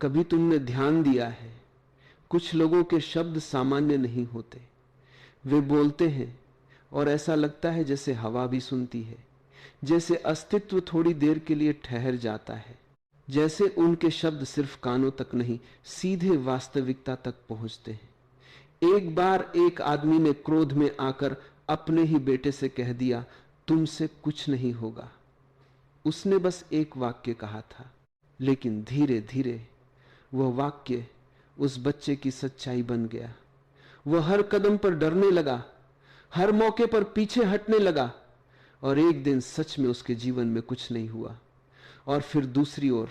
कभी तुमने ध्यान दिया है, कुछ लोगों के शब्द सामान्य नहीं होते। वे बोलते हैं और ऐसा लगता है जैसे हवा भी सुनती है, जैसे अस्तित्व थोड़ी देर के लिए ठहर जाता है, जैसे उनके शब्द सिर्फ कानों तक नहीं, सीधे वास्तविकता तक पहुंचते हैं। एक बार एक आदमी ने क्रोध में आकर अपने ही बेटे से कह दिया, तुमसे कुछ नहीं होगा। उसने बस एक वाक्य कहा था, लेकिन धीरे धीरे वह वाक्य उस बच्चे की सच्चाई बन गया। वह हर कदम पर डरने लगा, हर मौके पर पीछे हटने लगा, और एक दिन सच में उसके जीवन में कुछ नहीं हुआ। और फिर दूसरी ओर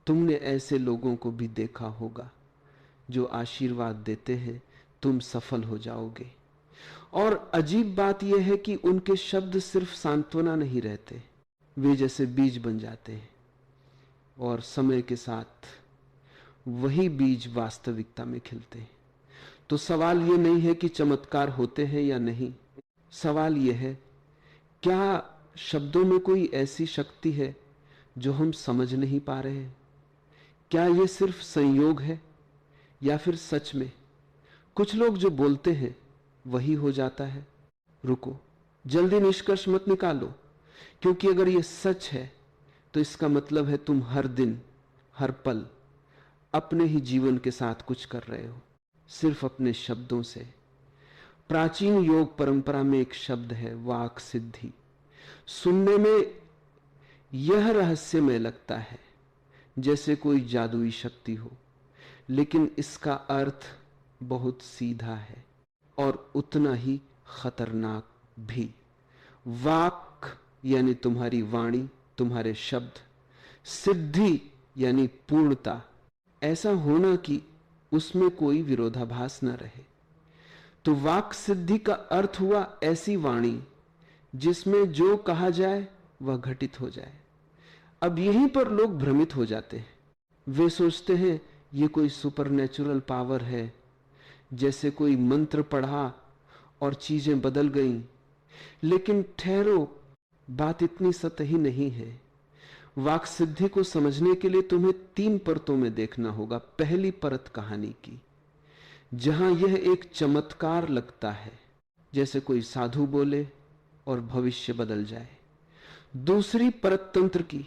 तुमने ऐसे लोगों को भी देखा होगा जो आशीर्वाद देते हैं, तुम सफल हो जाओगे। और अजीब बात यह है कि उनके शब्द सिर्फ सांत्वना नहीं रहते, वे जैसे बीज बन जाते हैं और समय के साथ वही बीज वास्तविकता में खिलते हैं। तो सवाल यह नहीं है कि चमत्कार होते हैं या नहीं, सवाल यह है क्या शब्दों में कोई ऐसी शक्ति है जो हम समझ नहीं पा रहे हैं? क्या यह सिर्फ संयोग है या फिर सच में कुछ लोग जो बोलते हैं वही हो जाता है? रुको, जल्दी निष्कर्ष मत निकालो, क्योंकि अगर यह सच है तो इसका मतलब है तुम हर दिन हर पल अपने ही जीवन के साथ कुछ कर रहे हो, सिर्फ अपने शब्दों से। प्राचीन योग परंपरा में एक शब्द है, वाक सिद्धि। सुनने में यह रहस्यमय लगता है, जैसे कोई जादुई शक्ति हो, लेकिन इसका अर्थ बहुत सीधा है और उतना ही खतरनाक भी। वाक यानी तुम्हारी वाणी, तुम्हारे शब्द। सिद्धि यानी पूर्णता, ऐसा होना कि उसमें कोई विरोधाभास न रहे। तो वाक सिद्धि का अर्थ हुआ ऐसी वाणी जिसमें जो कहा जाए वह घटित हो जाए। अब यहीं पर लोग भ्रमित हो जाते हैं। वे सोचते हैं ये कोई सुपरनेचुरल पावर है, जैसे कोई मंत्र पढ़ा और चीजें बदल गईं। लेकिन ठहरो, बात इतनी सतही नहीं है। वाक सिद्धि को समझने के लिए तुम्हें 3 परतों में देखना होगा। पहली परत कहानी की, जहां यह एक चमत्कार लगता है, जैसे कोई साधु बोले और भविष्य बदल जाए। दूसरी परत तंत्र की,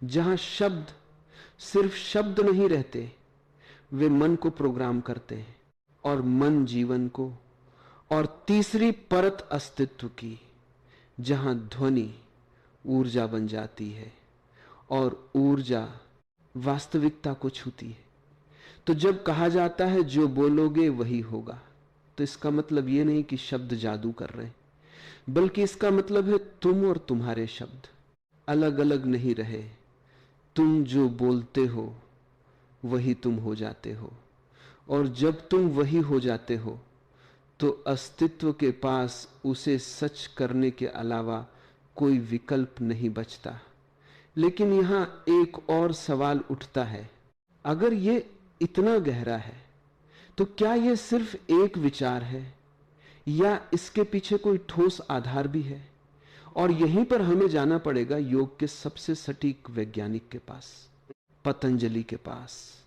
जहां शब्द सिर्फ शब्द नहीं रहते, वे मन को प्रोग्राम करते हैं और मन जीवन को। और तीसरी परत अस्तित्व की, जहां ध्वनि ऊर्जा बन जाती है और ऊर्जा वास्तविकता को छूती है। तो जब कहा जाता है जो बोलोगे वही होगा, तो इसका मतलब यह नहीं कि शब्द जादू कर रहे हैं, बल्कि इसका मतलब है तुम और तुम्हारे शब्द अलग अलग नहीं रहे। तुम जो बोलते हो वही तुम हो जाते हो, और जब तुम वही हो जाते हो तो अस्तित्व के पास उसे सच करने के अलावा कोई विकल्प नहीं बचता। लेकिन यहां एक और सवाल उठता है, अगर ये इतना गहरा है तो क्या यह सिर्फ एक विचार है या इसके पीछे कोई ठोस आधार भी है? और यहीं पर हमें जाना पड़ेगा योग के सबसे सटीक वैज्ञानिक के पास, पतंजलि के पास,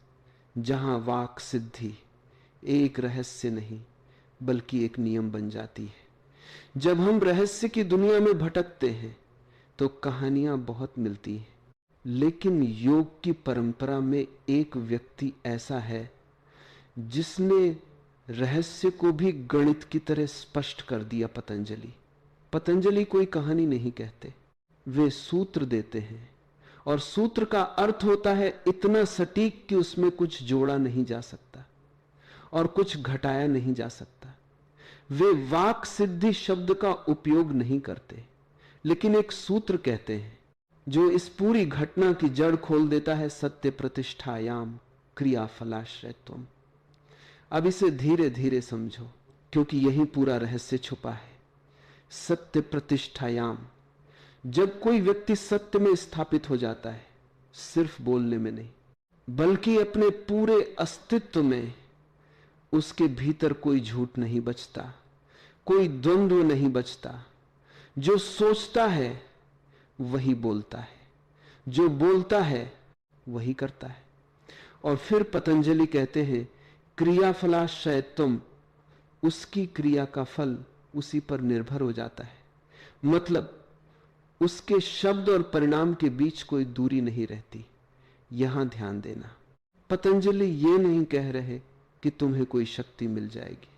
जहां वाक सिद्धि एक रहस्य नहीं बल्कि एक नियम बन जाती है। जब हम रहस्य की दुनिया में भटकते हैं तो कहानियां बहुत मिलती हैं, लेकिन योग की परंपरा में एक व्यक्ति ऐसा है जिसने रहस्य को भी गणित की तरह स्पष्ट कर दिया। पतंजलि कोई कहानी नहीं कहते, वे सूत्र देते हैं, और सूत्र का अर्थ होता है इतना सटीक कि उसमें कुछ जोड़ा नहीं जा सकता और कुछ घटाया नहीं जा सकता। वे वाक सिद्धि शब्द का उपयोग नहीं करते, लेकिन एक सूत्र कहते हैं जो इस पूरी घटना की जड़ खोल देता है। सत्य प्रतिष्ठायाम क्रिया फलाश्रयत्वम। अब इसे धीरे धीरे समझो, क्योंकि यही पूरा रहस्य छुपा है। सत्य प्रतिष्ठायाम, जब कोई व्यक्ति सत्य में स्थापित हो जाता है, सिर्फ बोलने में नहीं बल्कि अपने पूरे अस्तित्व में, उसके भीतर कोई झूठ नहीं बचता, कोई द्वंद्व नहीं बचता। जो सोचता है वही बोलता है, जो बोलता है वही करता है। और फिर पतंजलि कहते हैं क्रियाफलाश्रयत्वम, उसकी क्रिया का फल उसी पर निर्भर हो जाता है। मतलब उसके शब्द और परिणाम के बीच कोई दूरी नहीं रहती। यहां ध्यान देना, पतंजलि ये नहीं कह रहे कि तुम्हें कोई शक्ति मिल जाएगी।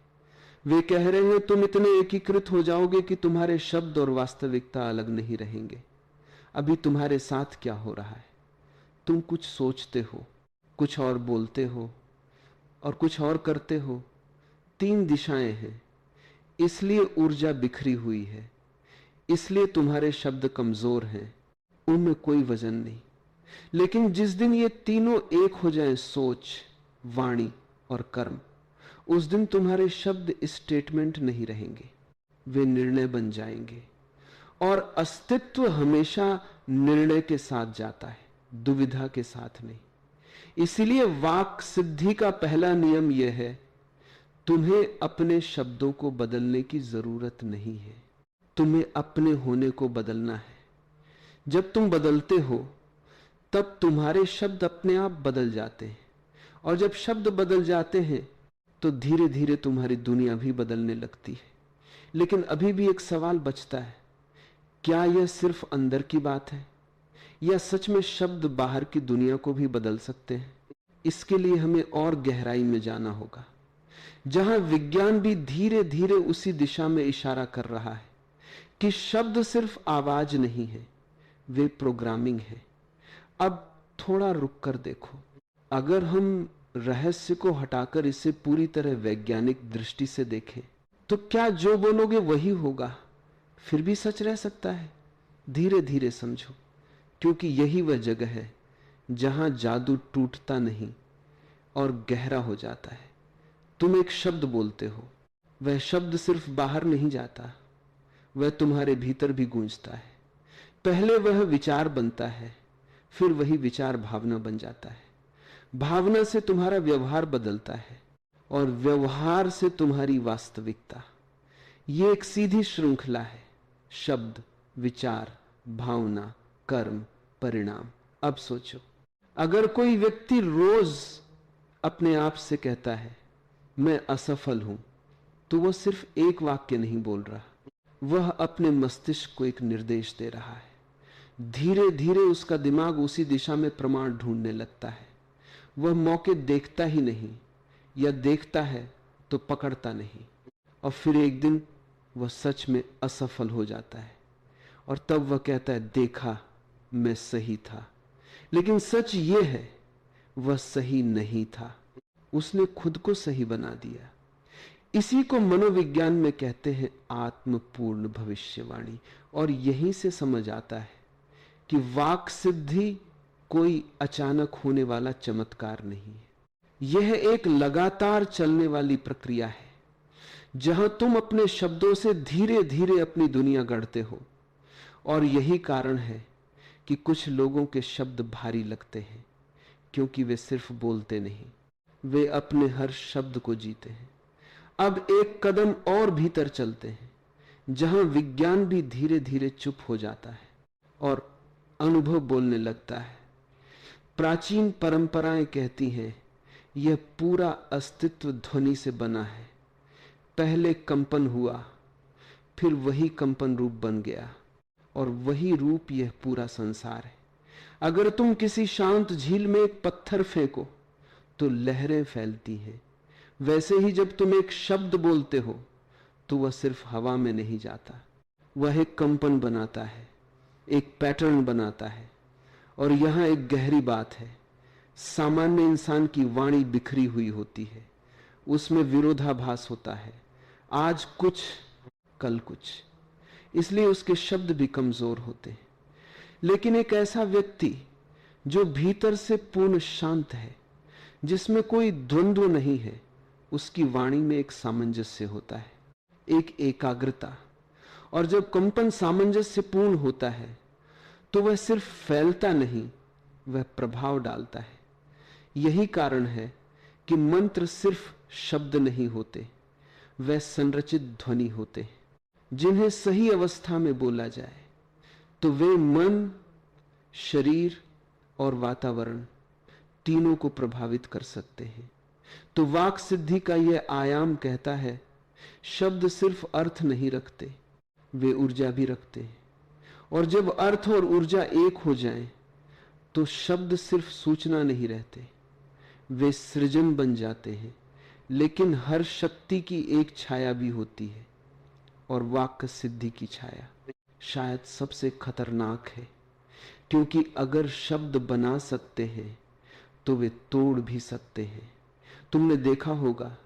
वे कह रहे हैं तुम इतने एकीकृत हो जाओगे कि तुम्हारे शब्द और वास्तविकता अलग नहीं रहेंगे। अभी तुम्हारे साथ क्या हो रहा है? तुम कुछ सोचते हो, कुछ और बोलते हो और कुछ और करते हो। 3 दिशाएं हैं, इसलिए ऊर्जा बिखरी हुई है, इसलिए तुम्हारे शब्द कमजोर हैं, उनमें कोई वजन नहीं। लेकिन जिस दिन ये तीनों एक हो जाएं, सोच, वाणी और कर्म, उस दिन तुम्हारे शब्द स्टेटमेंट नहीं रहेंगे, वे निर्णय बन जाएंगे। और अस्तित्व हमेशा निर्णय के साथ जाता है, दुविधा के साथ नहीं। इसीलिए वाक सिद्धि का पहला नियम यह है, तुम्हें अपने शब्दों को बदलने की जरूरत नहीं है, तुम्हें अपने होने को बदलना है। जब तुम बदलते हो तब तुम्हारे शब्द अपने आप बदल जाते हैं, और जब शब्द बदल जाते हैं तो धीरे धीरे तुम्हारी दुनिया भी बदलने लगती है। लेकिन अभी भी एक सवाल बचता है, क्या यह सिर्फ अंदर की बात है या सच में शब्द बाहर की दुनिया को भी बदल सकते हैं? इसके लिए हमें और गहराई में जाना होगा, जहां विज्ञान भी धीरे धीरे उसी दिशा में इशारा कर रहा है कि शब्द सिर्फ आवाज नहीं है, वे प्रोग्रामिंग है। अब थोड़ा रुक कर देखो, अगर हम रहस्य को हटाकर इसे पूरी तरह वैज्ञानिक दृष्टि से देखें तो क्या जो बोलोगे वही होगा? फिर भी सच रह सकता है। धीरे धीरे समझो, क्योंकि यही वह जगह है जहां जादू टूटता नहीं और गहरा हो जाता है। तुम एक शब्द बोलते हो, वह शब्द सिर्फ बाहर नहीं जाता, वह तुम्हारे भीतर भी गूंजता है। पहले वह विचार बनता है, फिर वही विचार भावना बन जाता है। भावना से तुम्हारा व्यवहार बदलता है और व्यवहार से तुम्हारी वास्तविकता। यह एक सीधी श्रृंखला है, शब्द, विचार, भावना, कर्म, परिणाम। अब सोचो, अगर कोई व्यक्ति रोज अपने आप से कहता है मैं असफल हूं, तो वह सिर्फ एक वाक्य नहीं बोल रहा, वह अपने मस्तिष्क को एक निर्देश दे रहा है। धीरे धीरे उसका दिमाग उसी दिशा में प्रमाण ढूंढने लगता है। वह मौके देखता ही नहीं, या देखता है तो पकड़ता नहीं, और फिर एक दिन वह सच में असफल हो जाता है और तब वह कहता है देखा, मैं सही था। लेकिन सच यह है वह सही नहीं था, उसने खुद को सही बना दिया। इसी को मनोविज्ञान में कहते हैं आत्मपूर्ण भविष्यवाणी। और यहीं से समझ आता है कि वाक सिद्धि कोई अचानक होने वाला चमत्कार नहीं है, यह एक लगातार चलने वाली प्रक्रिया है, जहां तुम अपने शब्दों से धीरे धीरे अपनी दुनिया गढ़ते हो। और यही कारण है कि कुछ लोगों के शब्द भारी लगते हैं, क्योंकि वे सिर्फ बोलते नहीं, वे अपने हर शब्द को जीते हैं। अब एक कदम और भीतर चलते हैं, जहां विज्ञान भी धीरे धीरे चुप हो जाता है और अनुभव बोलने लगता है। प्राचीन परंपराएं कहती हैं यह पूरा अस्तित्व ध्वनि से बना है। पहले कंपन हुआ, फिर वही कंपन रूप बन गया, और वही रूप यह पूरा संसार है। अगर तुम किसी शांत झील में एक पत्थर फेंको तो लहरें फैलती हैं। वैसे ही जब तुम एक शब्द बोलते हो तो वह सिर्फ हवा में नहीं जाता, वह एक कंपन बनाता है, एक पैटर्न बनाता है। और यहां एक गहरी बात है, सामान्य इंसान की वाणी बिखरी हुई होती है, उसमें विरोधाभास होता है, आज कुछ कल कुछ, इसलिए उसके शब्द भी कमजोर होते हैं। लेकिन एक ऐसा व्यक्ति जो भीतर से पूर्ण शांत है, जिसमें कोई द्वंद्व नहीं है, उसकी वाणी में एक सामंजस्य होता है, एक एकाग्रता। और जब कंपन सामंजस्य पूर्ण होता है तो वह सिर्फ फैलता नहीं, वह प्रभाव डालता है। यही कारण है कि मंत्र सिर्फ शब्द नहीं होते, वह संरचित ध्वनि होते हैं, जिन्हें सही अवस्था में बोला जाए तो वे मन, शरीर और वातावरण तीनों को प्रभावित कर सकते हैं। तो वाक सिद्धि का यह आयाम कहता है, शब्द सिर्फ अर्थ नहीं रखते, वे ऊर्जा भी रखते हैं। और जब अर्थ और ऊर्जा एक हो जाएं, तो शब्द सिर्फ सूचना नहीं रहते, वे सृजन बन जाते हैं। लेकिन हर शक्ति की एक छाया भी होती है, और वाक्य सिद्धि की छाया शायद सबसे खतरनाक है, क्योंकि अगर शब्द बना सकते हैं तो वे तोड़ भी सकते हैं। तुमने देखा होगा,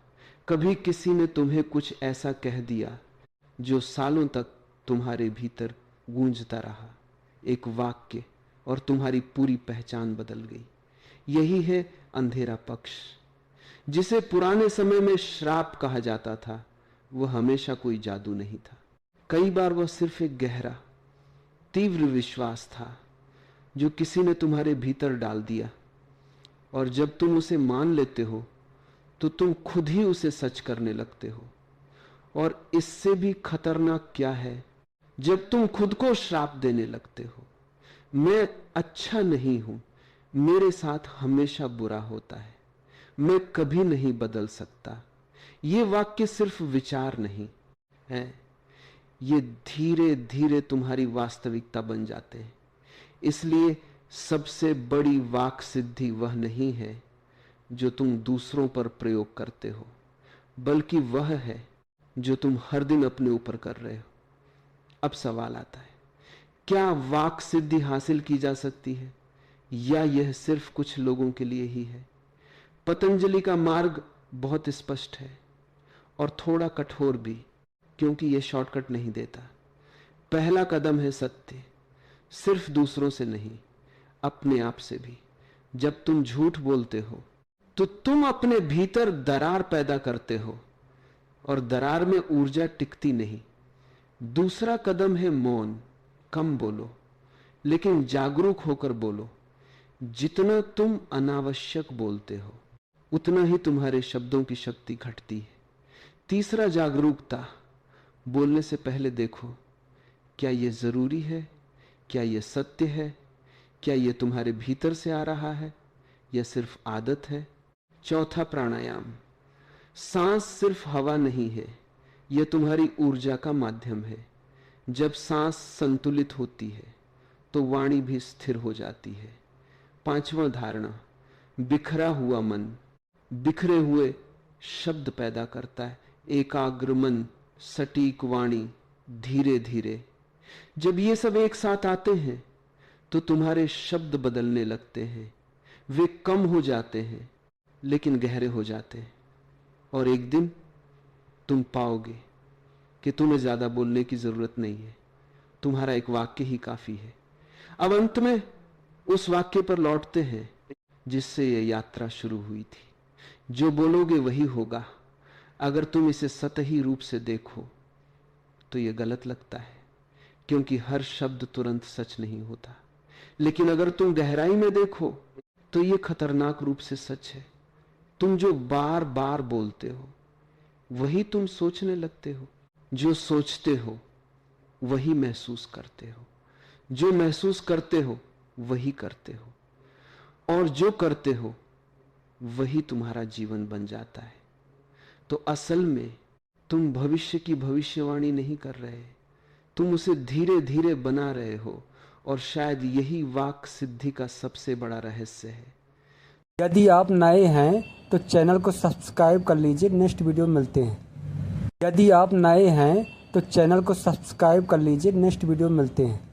कभी किसी ने तुम्हें कुछ ऐसा कह दिया जो सालों तक तुम्हारे भीतर गूंजता रहा, एक वाक्य, और तुम्हारी पूरी पहचान बदल गई। यही है अंधेरा पक्ष, जिसे पुराने समय में श्राप कहा जाता था। वह हमेशा कोई जादू नहीं था, कई बार वह सिर्फ एक गहरा, तीव्र विश्वास था जो किसी ने तुम्हारे भीतर डाल दिया, और जब तुम उसे मान लेते हो तो तुम खुद ही उसे सच करने लगते हो। और इससे भी खतरनाक क्या है, जब तुम खुद को श्राप देने लगते हो, मैं अच्छा नहीं हूं, मेरे साथ हमेशा बुरा होता है, मैं कभी नहीं बदल सकता। ये वाक्य सिर्फ विचार नहीं है, ये धीरे धीरे तुम्हारी वास्तविकता बन जाते हैं। इसलिए सबसे बड़ी वाक सिद्धि वह नहीं है जो तुम दूसरों पर प्रयोग करते हो, बल्कि वह है जो तुम हर दिन अपने ऊपर कर रहे हो। अब सवाल आता है, क्या वाक सिद्धि हासिल की जा सकती है, या यह सिर्फ कुछ लोगों के लिए ही है? पतंजलि का मार्ग बहुत स्पष्ट है और थोड़ा कठोर भी, क्योंकि यह शॉर्टकट नहीं देता। पहला कदम है सत्य, सिर्फ दूसरों से नहीं, अपने आप से भी। जब तुम झूठ बोलते हो तो तुम अपने भीतर दरार पैदा करते हो, और दरार में ऊर्जा टिकती नहीं। दूसरा कदम है मौन, कम बोलो, लेकिन जागरूक होकर बोलो। जितना तुम अनावश्यक बोलते हो, उतना ही तुम्हारे शब्दों की शक्ति घटती है। तीसरा जागरूकता, बोलने से पहले देखो, क्या यह जरूरी है, क्या यह सत्य है, क्या यह तुम्हारे भीतर से आ रहा है या सिर्फ आदत है। चौथा प्राणायाम, सांस सिर्फ हवा नहीं है, यह तुम्हारी ऊर्जा का माध्यम है। जब सांस संतुलित होती है तो वाणी भी स्थिर हो जाती है। पांचवा धारणा, बिखरा हुआ मन बिखरे हुए शब्द पैदा करता है। एकाग्र मन, सटीक वाणी, धीरे धीरे। जब ये सब एक साथ आते हैं तो तुम्हारे शब्द बदलने लगते हैं। वे कम हो जाते हैं लेकिन गहरे हो जाते हैं, और एक दिन तुम पाओगे कि तुम्हें ज्यादा बोलने की जरूरत नहीं है, तुम्हारा एक वाक्य ही काफी है। अब अंत में उस वाक्य पर लौटते हैं जिससे यह यात्रा शुरू हुई थी। जो बोलोगे वही होगा। अगर तुम इसे सतही रूप से देखो तो यह गलत लगता है, क्योंकि हर शब्द तुरंत सच नहीं होता। लेकिन अगर तुम गहराई में देखो तो यह खतरनाक रूप से सच है। तुम जो बार बार बोलते हो वही तुम सोचने लगते हो, जो सोचते हो वही महसूस करते हो, जो महसूस करते हो वही करते हो, और जो करते हो वही तुम्हारा जीवन बन जाता है। तो असल में तुम भविष्य की भविष्यवाणी नहीं कर रहे, तुम उसे धीरे धीरे बना रहे हो, और शायद यही वाक सिद्धि का सबसे बड़ा रहस्य है। यदि आप नए हैं तो चैनल को सब्सक्राइब कर लीजिए, नेक्स्ट वीडियो मिलते हैं। यदि आप नए हैं तो चैनल को सब्सक्राइब कर लीजिए, नेक्स्ट वीडियो मिलते हैं।